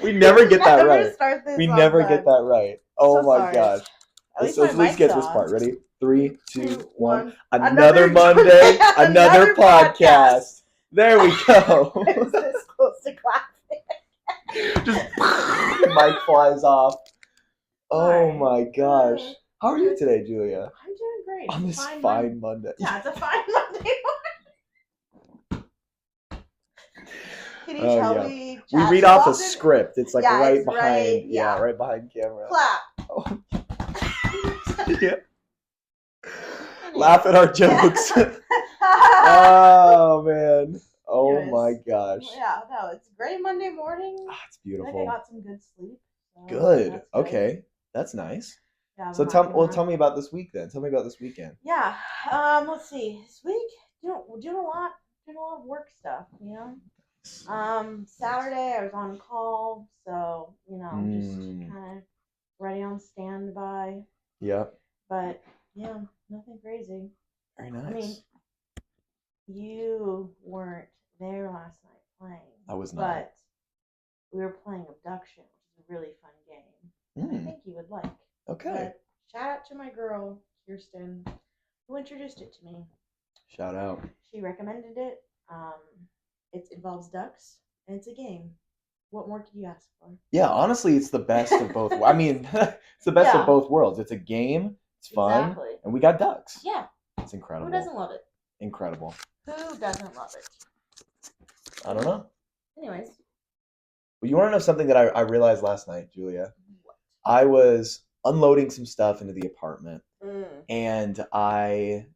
We never get that right. Start this We never get that right. Oh So my sorry. gosh. Let's At least get this part. Ready? 3, 2, 2, 1. Another Monday, Monday, another podcast. There we go. It's this close to clapping. Just mic flies off. Oh Hi. my gosh. How are you today, Julia? I'm doing great. On this fine Monday. Yeah, it's a fine Monday morning. Can you tell me? We read off a script. It's like right behind. Right behind camera. Clap. Oh. Yeah. Laugh at our jokes. Oh man. Oh Anyways, my gosh. Yeah, no, it's a great Monday morning. It's beautiful. I think I got some good sleep. So good. Okay. That's nice. Yeah, so tell me about this week then. Tell me about this weekend. Yeah. Let's see. This week, doing a lot of work stuff, you know. Saturday I was on call, so just kind of ready on standby. Yeah. But yeah, nothing crazy. Very nice. I mean, you weren't there last night playing. I was not. But we were playing Abduction, which is a really fun game. I think you would like. Okay. But shout out to my girl, Kirsten, who introduced it to me. Shout out. She recommended it. It involves ducks, and it's a game. What more could you ask for? Yeah, honestly, it's the best of both. I mean, it's the best of both worlds. It's a game. It's fun. Exactly. And we got ducks. Yeah. It's incredible. Who doesn't love it? Incredible. Who doesn't love it? I don't know. Anyways. Well, you want to know something that I realized last night, Julia? What? I was unloading some stuff into the apartment, and I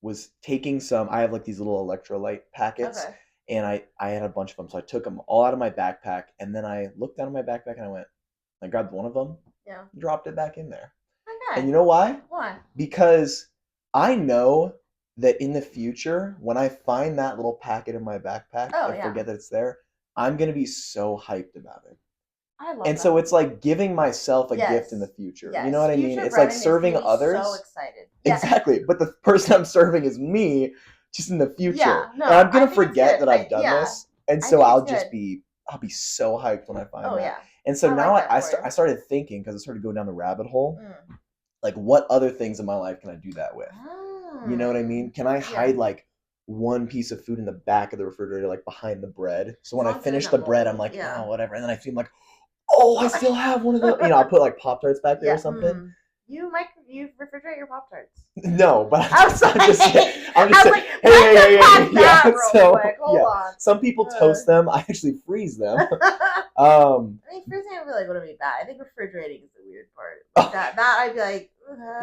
was taking some. I have like these little electrolyte packets, and I had a bunch of them, so I took them all out of my backpack, and then I looked down at my backpack and I grabbed one of them, dropped it back in there. Okay. And you know why? Why? Because I know that in the future, when I find that little packet in my backpack and forget that it's there, I'm gonna be so hyped about it. I love and so it's like giving myself a gift in the future. Yes. You know what I mean? It's like serving others. So excited. Exactly. But the person I'm serving is me, just in the future. Yeah, no, and I'm gonna forget that I've done this. And so I'll be so hyped when I find that. Yeah. And so now I started thinking, because I started going down the rabbit hole, like what other things in my life can I do that with? You know what I mean? Can I hide like one piece of food in the back of the refrigerator, like behind the bread? So when I finish the bread, I'm like, oh, whatever. And then I feel like, oh, I still have one of those. I'll put like Pop-Tarts back there or something. You refrigerate your Pop-Tarts. No, but I'm just saying. Hey. Hold on. Some people toast them. I actually freeze them. I mean, freezing I feel like wouldn't be bad. I think refrigerating is the weird part. That I'd be like,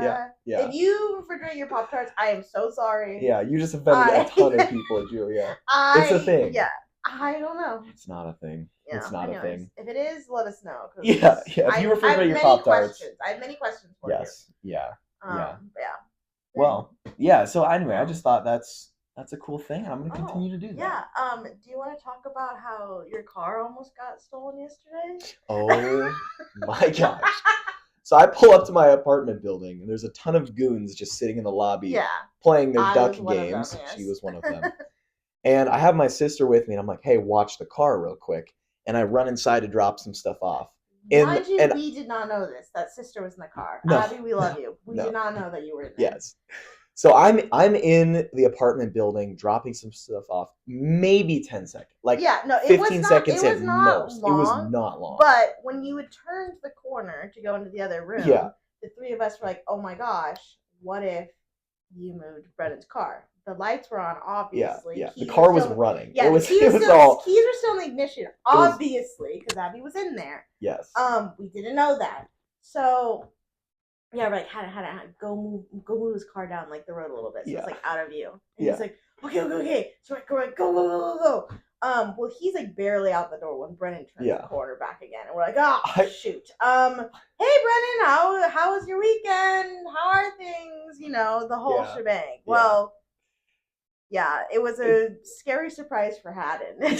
yeah. If you refrigerate your Pop-Tarts, I am so sorry. Yeah, you just offended a ton of people, Julia. It's a thing. Yeah. I don't know. It's not a thing. Yeah, it's not a thing. If it is, let us know. Yeah. If you refrigerate your Pop-Tarts. I have many questions for you. Yes. Yeah. Yeah. Well, yeah. So anyway, I just thought that's a cool thing. I'm gonna continue to do that. Yeah. Do you want to talk about how your car almost got stolen yesterday? Oh my gosh. So I pull up to my apartment building, and there's a ton of goons just sitting in the lobby playing their duck games. She was one of them. And I have my sister with me, and I'm like, hey, watch the car real quick. And I run inside to drop some stuff off. Mind you, we did not know this. That sister was in the car. No, Abby, we love you. We did not know that you were in there. Yes. So I'm in the apartment building dropping some stuff off. Maybe 10 seconds. Like 15 seconds at most. It was not long. But when you would turn to the corner to go into the other room, the three of us were like, oh my gosh, what if you moved Brennan's car? The lights were on, obviously. Yeah. The car was running. Yeah, keys were still in the ignition, obviously, because Abby was in there. Yes. We didn't know that. So, yeah, we're like, had to go move his car down like the road a little bit, so it's like out of view. And he's like, okay. So we're like, go. Well, he's like barely out the door when Brennan turns the corner back again, and we're like, oh shoot. Hey Brennan, how was your weekend? How are things? You know, the whole shebang. Well. Yeah, it was a scary surprise for Haddon.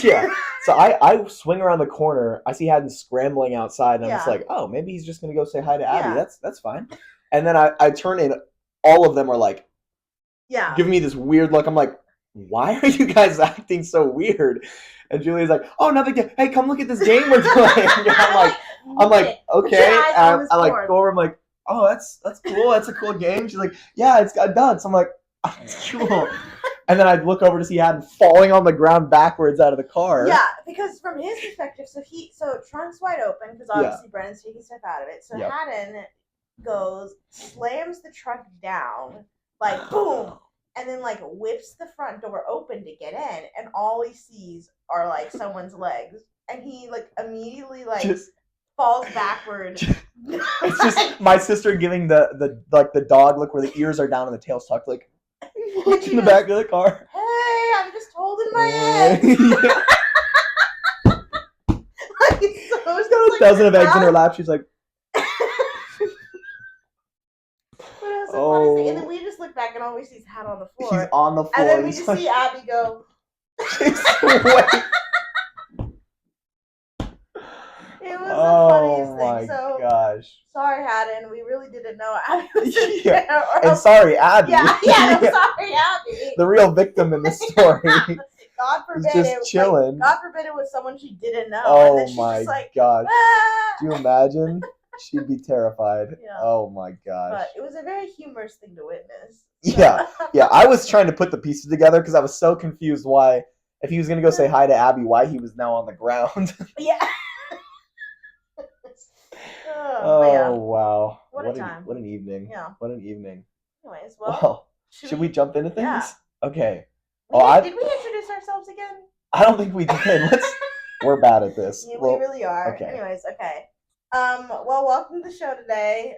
So I swing around the corner. I see Haddon scrambling outside, and I'm just like, oh, maybe he's just going to go say hi to Abby. That's fine. And then I turn in. All of them are like, giving me this weird look. I'm like, why are you guys acting so weird? And Julia's like, oh, nothing. Hey, come look at this game we're playing. I'm like, okay. And I like go over. I'm like, oh, that's cool. That's a cool game. She's like, yeah, it's got ducks. I'm like, oh, it's cool. And then I'd look over to see Haddon falling on the ground backwards out of the car. Yeah, because from his perspective, so trunk's wide open because obviously Brennan's taking stuff out of it. So Haddon goes, slams the trunk down, like boom, and then like whips the front door open to get in, and all he sees are like someone's legs, and he like immediately like falls backward. It's just my sister giving the dog look where the ears are down and the tail's tucked, like in the back of the car. Hey, I'm just holding my head. Like, so she's got a dozen of eggs in her lap. She's like, oh. And then we just look back and all we see is Hat on the floor. He's on the floor. And then we just see Abby go. It was the funniest thing. So, gosh. Sorry, Haddon. We really didn't know Abby was in there. And sorry, Abby. Yeah, sorry, Abby. The real victim in this story. God forbid just chilling. God forbid it was someone she didn't know. Oh and then she's my just like, gosh. Ah! Do you imagine? She'd be terrified. Yeah. Oh my gosh. But it was a very humorous thing to witness. So. Yeah. I was trying to put the pieces together because I was so confused why, if he was going to go say hi to Abby, why he was now on the ground. Yeah. Oh, wow. What a time. What an evening. Yeah. What an evening. Anyways, well. Should we jump into things? Yeah. Okay. Did we introduce ourselves again? I don't think we did. We're bad at this. Yeah, we really are. Okay. Anyways, okay. Well, welcome to the show today.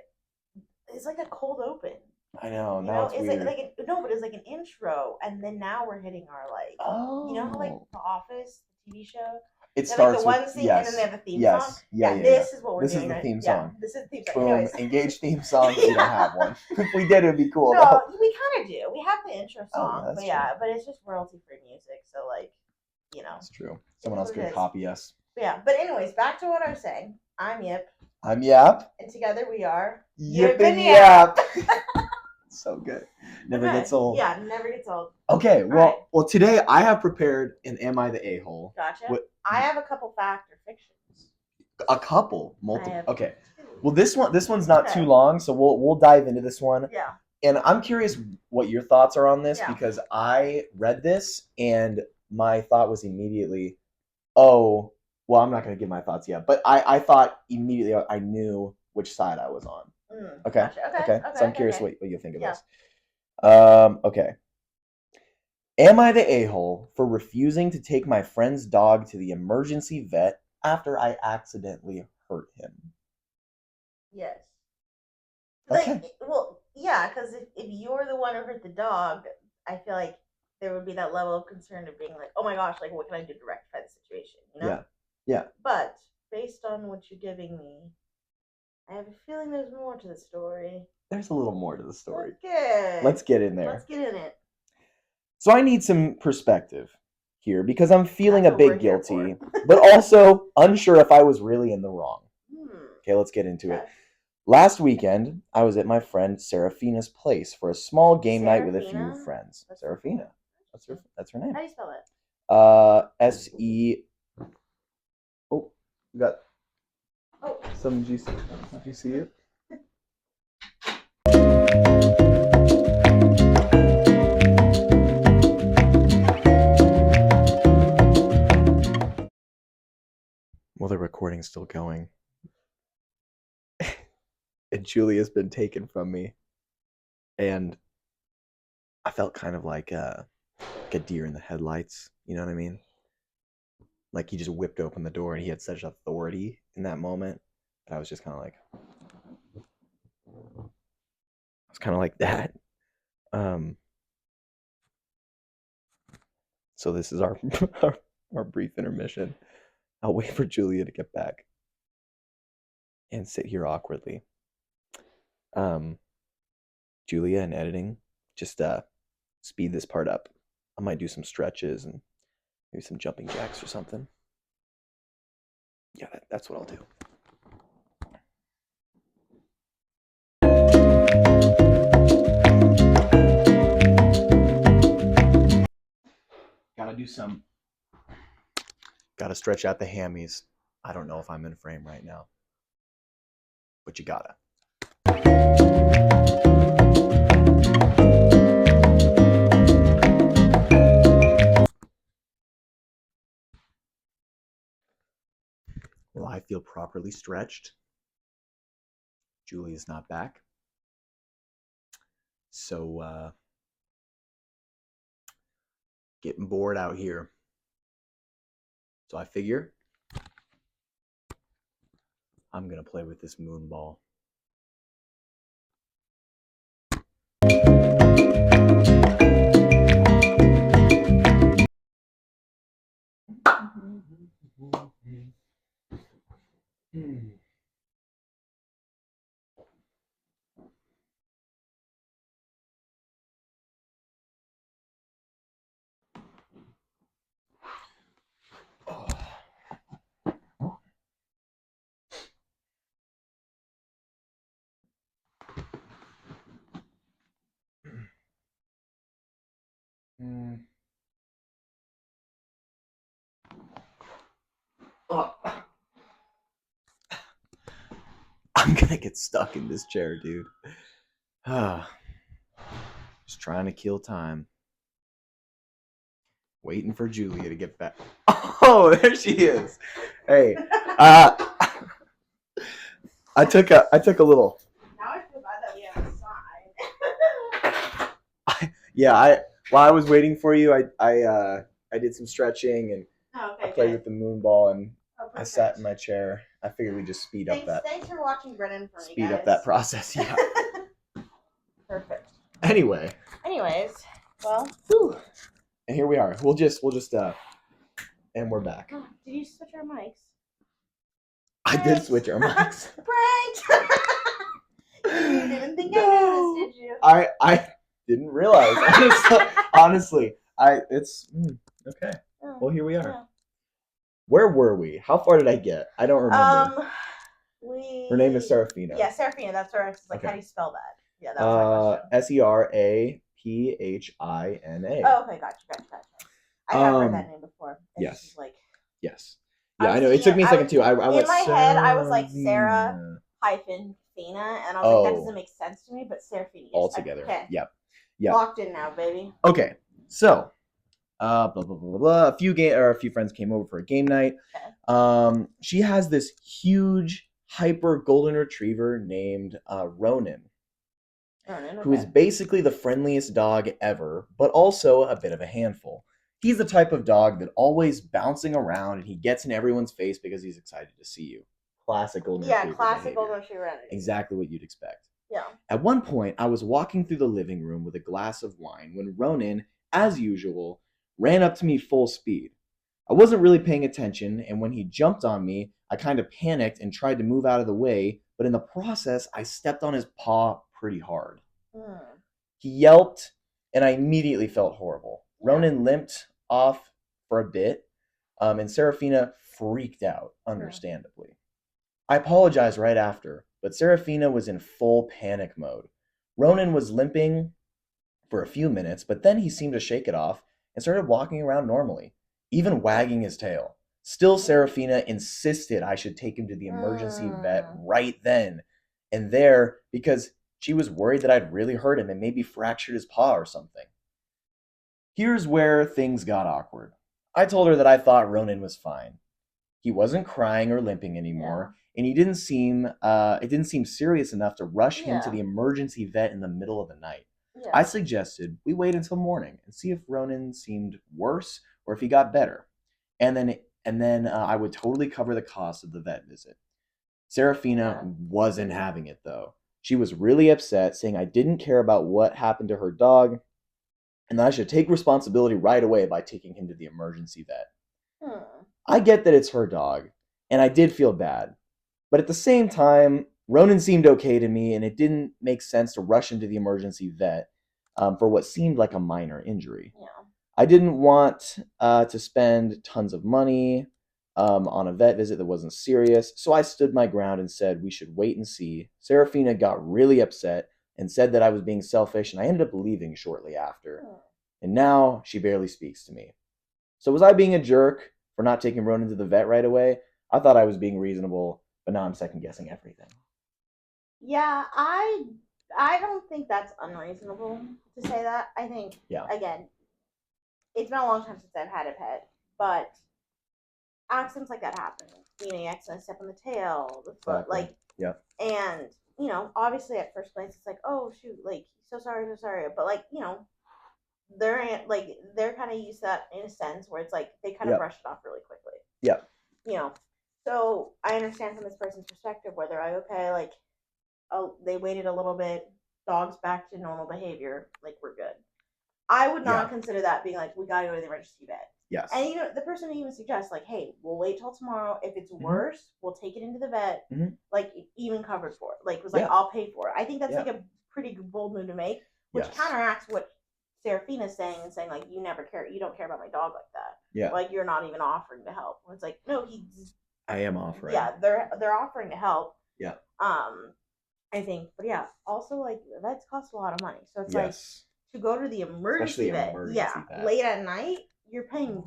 It's like a cold open. I know. Now it's weird. But it's like an intro, and then now we're hitting our like. Oh. You know how like The Office, the TV show. It starts like the one scene, and then they have the theme song. Yeah. This is what we're doing. This is the theme song. This is the theme song. Boom. Engaged theme song. We don't have one. If we did, it'd be cool. No, we kind of do. We have the intro song, but but it's just royalty-free music. So like, you know. It's true. Someone else could copy us. But anyways, back to what I was saying. I'm Yip. I'm Yap. And together we are Yip and Yap. So good. Never gets old. Yeah, never gets old. Okay, well, today I have prepared an Am I the A-hole? Gotcha. I have a couple fact or fictions. A couple? Multiple. Okay. Well, this one's not too long, so we'll dive into this one. Yeah. And I'm curious what your thoughts are on this because I read this and my thought was immediately, oh, well, I'm not going to give my thoughts yet, but I thought immediately I knew which side I was on. Okay. Gotcha. Okay. So I'm curious what you think of this. Okay. Am I the a-hole for refusing to take my friend's dog to the emergency vet after I accidentally hurt him? Yes. Okay. Because if you're the one who hurt the dog, I feel like there would be that level of concern of being like, oh my gosh, like what can I do to rectify the situation? You know? Yeah. But based on what you're giving me, I have a feeling there's more to the story. There's a little more to the story. Okay. Let's get in there. Let's get in it. So I need some perspective here because I'm feeling a bit guilty, but also unsure if I was really in the wrong. Okay, let's get into it. Last weekend, I was at my friend Serafina's place for a small game night with a few friends. Serafina. That's her name. How do you spell it? S-E... Oh, we got some juice. Did you see it? Well, the recording's still going. And Julia's been taken from me. And I felt kind of like a deer in the headlights. You know what I mean? Like he just whipped open the door and he had such authority in that moment. And I was just kind of like... I was kind of like that. So this is our brief intermission. I'll wait for Julia to get back and sit here awkwardly. Julia in editing, just speed this part up. I might do some stretches and maybe some jumping jacks or something. Yeah, that's what I'll do. some. Gotta stretch out the hammies. I don't know if I'm in frame right now, but you gotta. Well, I feel properly stretched. Julie is not back. So, getting bored out here. So I figure I'm going to play with this moon ball. I'm gonna get stuck in this chair, dude. Just trying to kill time. Waiting for Julia to get back. Oh, there she is. Hey, I took a little. Now I feel bad that we have a sign. While I was waiting for you, I did some stretching and I played with the moon ball and I sat in my chair. I figured we'd just speed up that. Thanks for watching Brennan for me, Speed up that process, yeah. Perfect. Anyways, well, and here we are. We'll just and we're back. Oh, did you switch our mics? I did switch our mics. Prank! You didn't think I noticed, did you? I didn't realize. Honestly, it's okay. Oh, well, here we are. yeah. Where were we? How far did I get? I don't remember. Her name is Serafina. Yeah, Serafina. That's her. Like, okay. How do you spell that? Yeah, that was my question. Serapphina. Oh, okay, gotcha. I have heard that name before. Yes. Yes. Yeah, I know. It took me a second too. I in went my head, I was like Sarah hyphen Fina, and I was like, that doesn't make sense to me. But Serafina. All together. Okay. Yep. Locked in now, baby. Okay, so. Blah blah blah blah blah. A few friends came over for a game night. Okay. She has this huge hyper golden retriever named Ronan, who is basically the friendliest dog ever, but also a bit of a handful. He's the type of dog that always bouncing around and he gets in everyone's face because he's excited to see you. Classic golden retriever. Yeah, classic behavior. golden retriever. Exactly what you'd expect. Yeah. At one point, I was walking through the living room with a glass of wine when Ronan, as usual, ran up to me full speed. I wasn't really paying attention, and when he jumped on me, I kind of panicked and tried to move out of the way, but in the process, I stepped on his paw pretty hard. He yelped, and I immediately felt horrible. Yeah. Ronan limped off for a bit, and Serafina freaked out, understandably. I apologized right after, but Serafina was in full panic mode. Ronan was limping for a few minutes, but then he seemed to shake it off and started walking around normally, even wagging his tail. Still, Serafina insisted I should take him to the emergency vet right then and there because she was worried that I'd really hurt him and maybe fractured his paw or something. Here's where things got awkward. I told her that I thought Ronan was fine. He wasn't crying or limping anymore, and it didn't seem serious enough to rush him to the emergency vet in the middle of the night. Yeah. I suggested we wait until morning and see if Ronan seemed worse or if he got better. And then I would totally cover the cost of the vet visit. Serafina wasn't having it, though. She was really upset, saying I didn't care about what happened to her dog and that I should take responsibility right away by taking him to the emergency vet. I get that it's her dog, and I did feel bad. But at the same time, Ronan seemed okay to me, and it didn't make sense to rush him to the emergency vet for what seemed like a minor injury. Yeah. I didn't want to spend tons of money on a vet visit that wasn't serious, so I stood my ground and said we should wait and see. Serafina got really upset and said that I was being selfish, and I ended up leaving shortly after. And now she barely speaks to me. So was I being a jerk for not taking Ronan to the vet right away? I thought I was being reasonable, but now I'm second guessing everything. Yeah, I don't think that's unreasonable to say that. I think again, it's been a long time since I've had a pet, but accidents like that happen. You know, you accidentally step on the tail, the foot, like and you know, obviously at first glance it's like, oh shoot, like so sorry, but like you know, they're kind of used to that in a sense where it's like they kind of brush it off really quickly. Yeah. You know, so I understand from this person's perspective where they're like, okay, like, oh, they waited a little bit, dog's back to normal behavior, like we're good. I would not consider that being like, we gotta go to the emergency vet. Yes. And you know, the person even suggests like, hey, we'll wait till tomorrow. If it's worse, we'll take it into the vet. Like even covered for it. Like was like, I'll pay for it. I think that's like a pretty bold move to make, which counteracts what Seraphina's saying and saying like, you don't care about my dog like that. Yeah. Like you're not even offering to help. It's like, no, I am offering. Yeah, they're offering to help. Yeah. I think, but yeah, also like vets cost a lot of money, so it's like to go to the emergency vet, late at night, you're paying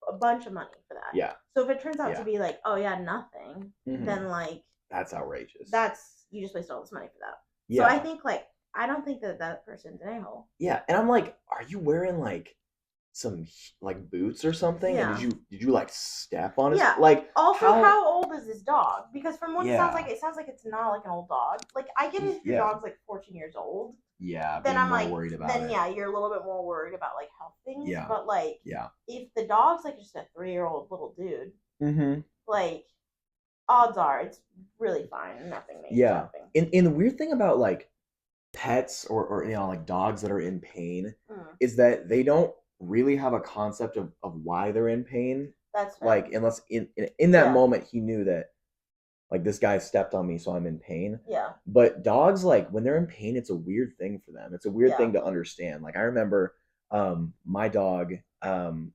a bunch of money for that. Yeah. So if it turns out to be like, oh yeah, nothing, then like that's outrageous. You just wasted all this money for that. Yeah. So I think like I don't think that person's an a-hole. Yeah, and I'm like, are you wearing like some like boots or something? Yeah. And did you like step on it? Yeah. Like also, how old is this dog? Because from what it sounds like it's not like an old dog. Like I get it if your dog's like 14 years old. Yeah. Then I'm like, worried about then it. you're a little bit more worried about like health things. Yeah. But like, if the dog's like just a 3-year-old little dude, like odds are it's really fine. Nothing major. Yeah. And the weird thing about like pets or you know like dogs that are in pain is that they don't really have a concept of why they're in pain. That's fair. Like unless in that moment he knew that like this guy stepped on me so I'm in pain. Yeah. But dogs, like when they're in pain, it's a weird thing for them. It's a weird thing to understand. Like I remember my dog,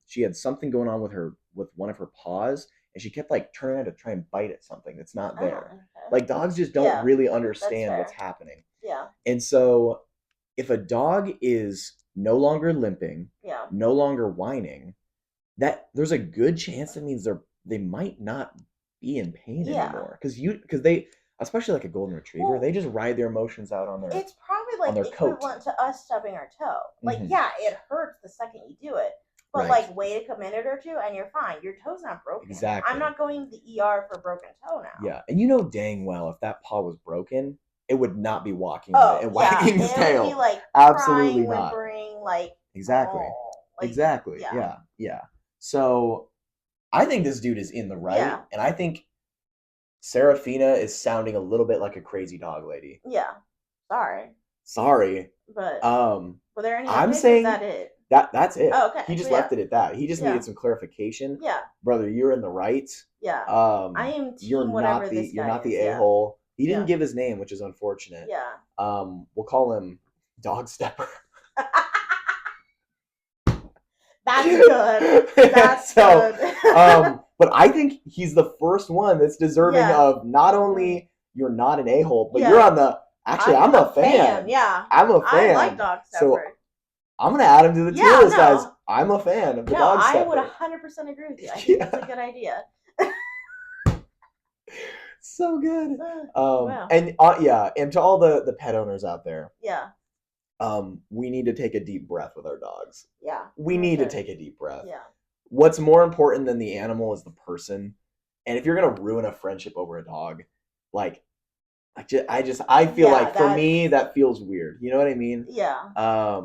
she had something going on with one of her paws, and she kept like turning to try and bite at something that's not there. Okay. Like dogs just don't really understand what's happening. Yeah. And so if a dog is no longer limping, no longer whining, that there's a good chance that means they might not be in pain anymore. Because they, especially like a golden retriever, they just ride their emotions out on their It's probably like equivalent to us stubbing our toe. Like, it hurts the second you do it. But like wait a minute or two and you're fine. Your toe's not broken. Exactly. I'm not going to the ER for a broken toe now. Yeah. And you know dang well if that paw was broken, it would not be walking and wagging his tail. It would be like absolutely crying, whimpering, like exactly. Like, exactly. Yeah. So I think this dude is in the right, and I think Seraphina is sounding a little bit like a crazy dog lady. Yeah. Sorry. But were there any I'm saying is that it? That's it. Oh, okay. He just left it at that. He just needed some clarification. Yeah. Brother, you're in the right. Yeah. I am you're not the a-hole. He didn't give his name, which is unfortunate. Yeah. We'll call him Dog Stepper. That's good. That's good. But I think he's the first one that's deserving of not only you're not an a-hole, but you're on the. Actually, I'm a fan. Yeah, I'm a fan. I like Dog Stepper. So I'm gonna add him to the tier list, guys. I'm a fan of the Dog Stepper. I would 100% agree with you. I think that's a good idea. So good. Wow. And and to all the pet owners out there. Yeah. We need to take a deep breath with our dogs. Yeah. We need to take a deep breath. Yeah. What's more important than the animal is the person. And if you're gonna ruin a friendship over a dog, like I feel like for me that feels weird. You know what I mean? Yeah.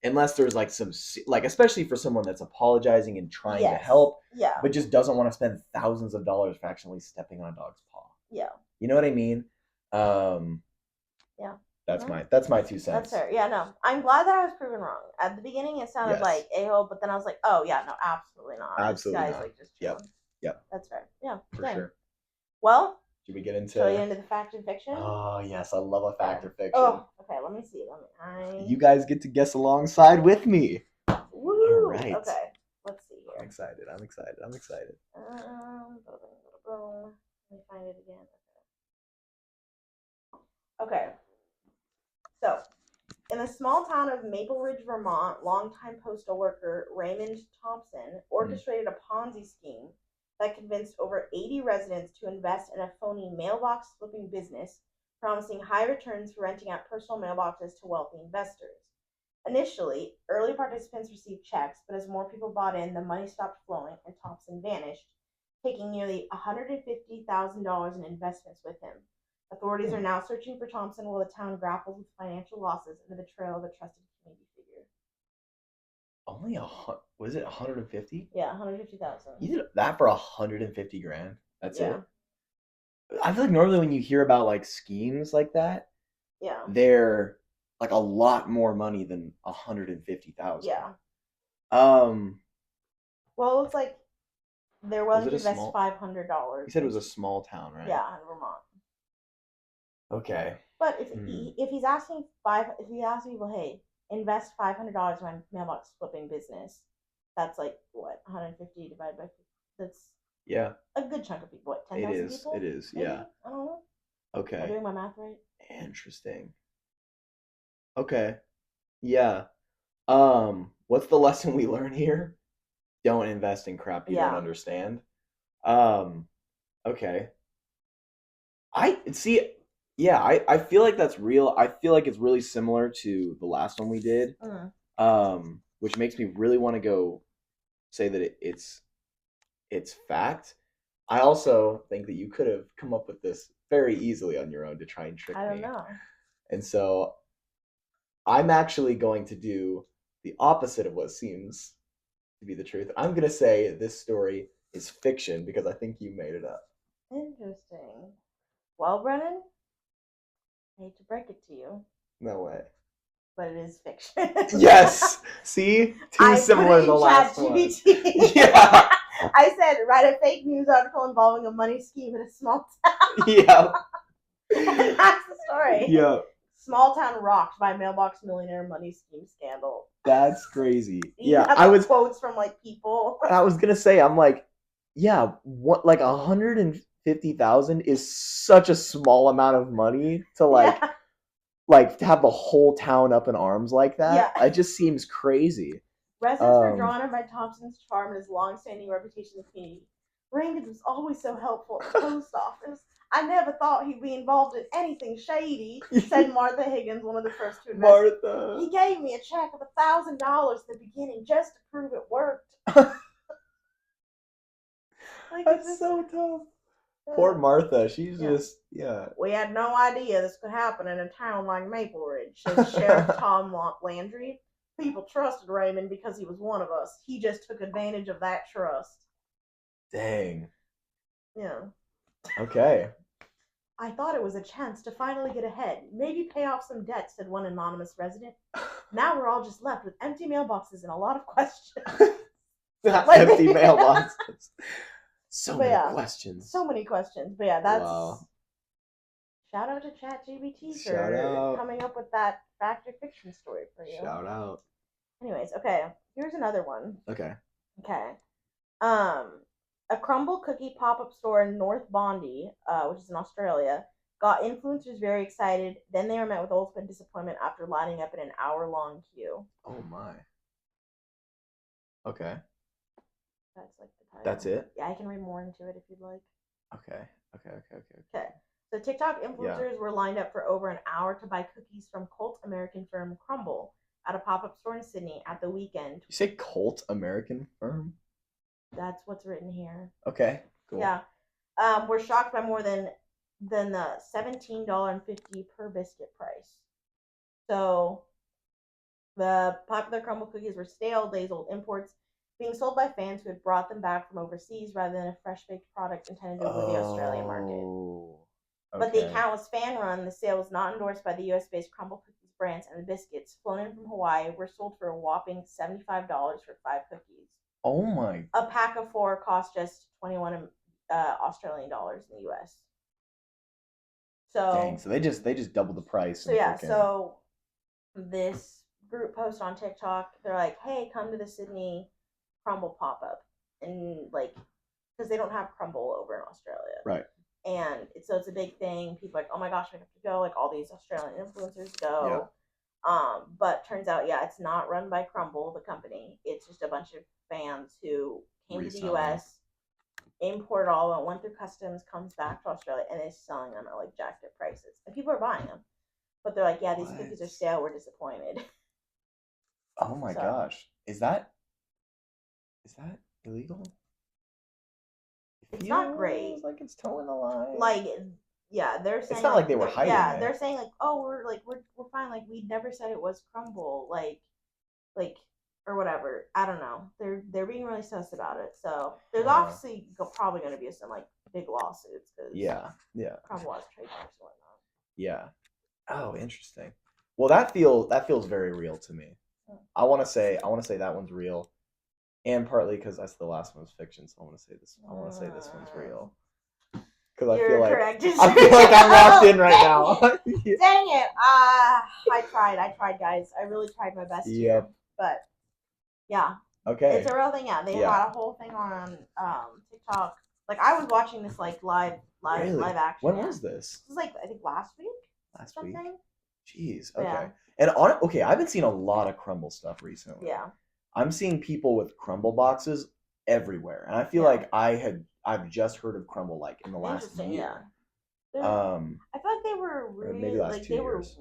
Unless there's like some like especially for someone that's apologizing and trying to help, but just doesn't want to spend thousands of dollars for accidentally stepping on a dog's paw. Yeah. You know what I mean? Yeah. That's my 2 cents. That's fair. Yeah, no. I'm glad that I was proven wrong. At the beginning it sounded like a-hole, but then I was like, oh yeah, no, absolutely not. Absolutely this guy's not. like just chilling. Yep. That's fair. Yeah. For sure. Well, should we get into the fact and fiction? Oh yes, I love a fact or fiction. Oh, okay, let me see. You guys get to guess alongside with me. Woo! All right. Okay. Let's see here. I'm excited. Let me find it again. Okay. So, In the small town of Maple Ridge, Vermont, longtime postal worker Raymond Thompson orchestrated a Ponzi scheme that convinced over 80 residents to invest in a phony mailbox flipping business, promising high returns for renting out personal mailboxes to wealthy investors. Initially, early participants received checks, but as more people bought in, the money stopped flowing and Thompson vanished, taking nearly $150,000 in investments with him. Authorities are now searching for Thompson while the town grapples with financial losses and the betrayal of a trusted community figure. Only was it 150? Yeah, 150,000. You did that for 150 grand? That's Yeah. it? I feel like normally when you hear about like schemes like that, Yeah. they're like a lot more money than 150,000. Yeah. Well, it's like there was to invest $500. You said it was a small town, right? Yeah, in Vermont. Okay. But if he's asking people, hey, invest $500 in my mailbox flipping business, that's like what 150 divided by 50. That's a good chunk of people. What, 10,000 people? It is. Maybe? Yeah. I don't know. Okay. Am I doing my math right? Interesting. Okay. Yeah. What's the lesson we learn here? Don't invest in crap you don't understand. Okay. I see. Yeah, I feel like that's real. I feel like it's really similar to the last one we did. Which makes me really want to go say that it's fact. I also think that you could have come up with this very easily on your own to try and trick me. I don't know. And so I'm actually going to do the opposite of what seems to be the truth. I'm going to say this story is fiction because I think you made it up. Interesting. Well, Brennan, I hate to break it to you. No way. But it is fiction. Yes! See? Too similar to the last one. Yeah. I said, write a fake news article involving a money scheme in a small town. Yeah. And that's the story. Yeah. Small town rocked by mailbox millionaire money scheme scandal. That's crazy. Yeah, I was quotes from like people. I was gonna say, I'm like, yeah, what like 150,000 is such a small amount of money to like to have the whole town up in arms like that. Yeah. It just seems crazy. Residents were drawn in by Thompson's charm and his long-standing reputation in the community. Raymond was always so helpful at the post office. I never thought he'd be involved in anything shady, said Martha Higgins, one of the first to invest. Martha. He gave me a check of $1,000 at the beginning just to prove it worked. That's so tough. Poor Martha. She's just, We had no idea this could happen in a town like Maple Ridge, says Sheriff Tom Landry. People trusted Raymond because he was one of us. He just took advantage of that trust. Dang. Yeah. Okay. I thought it was a chance to finally get ahead. Maybe pay off some debt, said one anonymous resident. Now we're all just left with empty mailboxes and a lot of questions. Empty mailboxes. So many questions. So many questions. But yeah, that's... Wow. Shout out to ChatGPT for coming up with that fact or fiction story for you. Shout out. Anyways, okay. Here's another one. Okay. A crumble cookie pop-up store in North Bondi, which is in Australia, got influencers very excited. Then they were met with ultimate disappointment after lining up in an hour-long queue. Oh my. Okay. That's like the title. That's it? Yeah, I can read more into it if you'd like. Okay. So TikTok influencers were lined up for over an hour to buy cookies from cult American firm Crumble at a pop-up store in Sydney at the weekend. You say cult American firm? That's what's written here. Okay, cool. Yeah. We're shocked by more than the $17.50 per biscuit price. So the popular crumble cookies were stale, days-old imports being sold by fans who had brought them back from overseas rather than a fresh-baked product intended to the Australian market. Okay. But the account was fan-run. The sale was not endorsed by the U.S.-based crumble cookies brands, and the biscuits, flown in from Hawaii, were sold for a whopping $75 for 5 cookies. Oh my! A pack of 4 cost just 21 Australian dollars in the U.S. So dang, so they just doubled the price. So yeah, so this group post on TikTok, they're like, "Hey, come to the Sydney Crumble pop-up," and like, because they don't have Crumble over in Australia, right? And so it's a big thing. People are like, "Oh my gosh, we have to go!" Like all these Australian influencers go. But turns out, yeah, it's not run by Crumble, the company. It's just a bunch of fans who came to the US, imported all of it, went through customs, comes back to Australia, and is selling them at like jacked up prices. And people are buying them. But they're like, yeah, these cookies are stale, we're disappointed. Oh my gosh. Is that illegal? It's not great. Like it's towing the line. Like, yeah, they're saying it's not like they were hiding it. They're saying like, oh, we're fine. Like, we never said it was Crumble. Like, or whatever. I don't know. They're being really sus about it. So there's obviously probably going to be some like big lawsuits because Crumble has trademarks and whatnot. Yeah. Oh, interesting. Well, that feels very real to me. I want to say that one's real, and partly because that's the last one was fiction, so I want to say this one's real. Because I feel like I'm locked in right now. Dang it! I tried, guys. I really tried my best here, but yeah. Okay. It's a real thing. Yeah, they had a whole thing on TikTok. Like I was watching this like live action. When was this? This was like I think last week. Last week. Jeez. Okay. Yeah. And I've been seeing a lot of Crumble stuff recently. Yeah. I'm seeing people with Crumble boxes everywhere, and I feel like I've just heard of Crumble like in the last year. Yeah. I feel like they were really maybe last 2 years.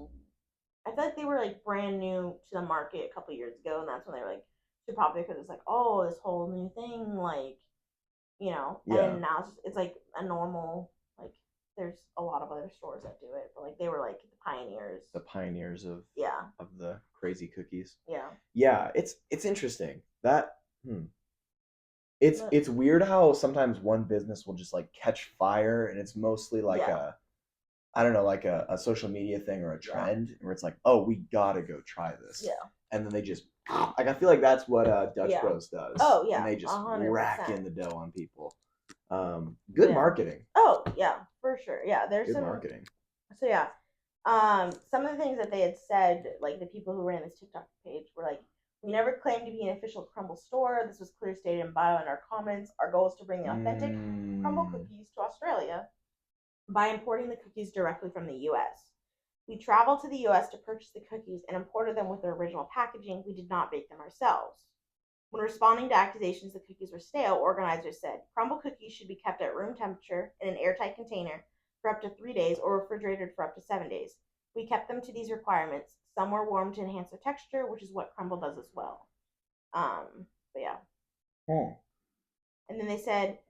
I feel like they were like brand new to the market a couple years ago, and that's when they were like super popular because it's like, oh, this whole new thing, like, you know. Yeah. And now it's like a normal, like there's a lot of other stores that do it, but like they were like the pioneers. The pioneers of the crazy cookies. Yeah. Yeah, it's interesting. That It's weird how sometimes one business will just like catch fire, and it's mostly like a social media thing or a trend where it's like, oh, we gotta go try this. Yeah. And then they just like, I feel like that's what Dutch Bros does. Oh yeah. And they just 100%. rack in the dough on people. Good marketing. Oh yeah, for sure. Yeah, there's good some marketing. So yeah, some of the things that they had said, like the people who ran this TikTok page were like, we never claimed to be an official Crumble store. This was clear stated in bio in our comments. Our goal is to bring the authentic Crumble cookies to Australia by importing the cookies directly from the US. We traveled to the US to purchase the cookies and imported them with their original packaging. We did not bake them ourselves. When responding to accusations the cookies were stale, organizers said, Crumble cookies should be kept at room temperature in an airtight container for up to 3 days or refrigerated for up to 7 days. We kept them to these requirements. Some were warmed to enhance their texture, which is what Crumble does as well. But yeah. And then they said,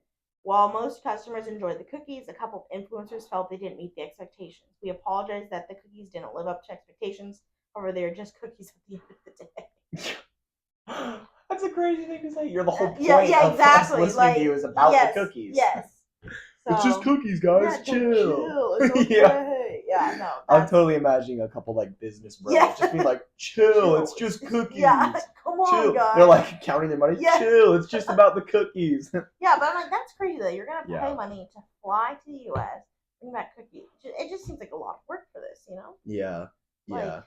while most customers enjoyed the cookies, a couple of influencers felt they didn't meet the expectations. We apologize that the cookies didn't live up to expectations. However, they are just cookies at the end of the day. That's a crazy thing to say. You're the whole point exactly. of us listening to you is about the cookies. Yes. So, it's just cookies, guys. Chill. It's okay. Yeah, no. I'm totally imagining a couple like business bros just being like, chill, it's just cookies. Yeah, come on, guys. They're like counting their money. Yeah. Chill, it's just about the cookies. Yeah, but I'm like, that's crazy though. You're gonna pay money to fly to the US, bring back cookies. It just seems like a lot of work for this, you know? Yeah. Like,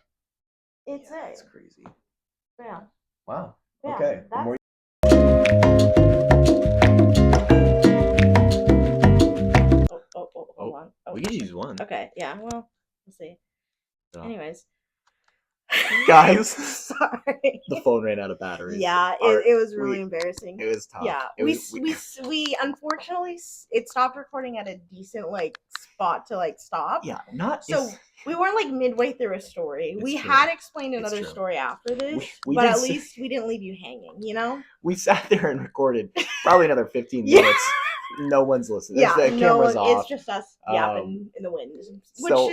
it's It's crazy. Yeah. Wow. Yeah, okay. Hold on. We can use one. Okay, yeah, well, we'll see. Anyways. Guys. Sorry. The phone ran out of batteries. Yeah, it was really embarrassing. It was tough. Yeah, we unfortunately, it stopped recording at a decent, like, spot to, like, stop. Yeah, we weren't, like, midway through a story. We had explained another story after this, but at least we didn't leave you hanging, you know? We sat there and recorded probably another 15 minutes. No one's listening. Yeah, the camera's off. It's just us yapping in the wind, which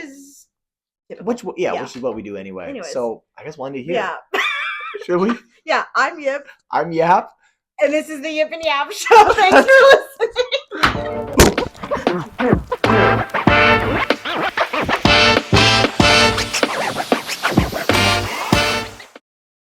is what we do anyway. Anyways. So I guess one to hear. Yeah. Should we? Yeah, I'm Yip. I'm Yap. And this is the Yip and Yap Show. Thanks for listening.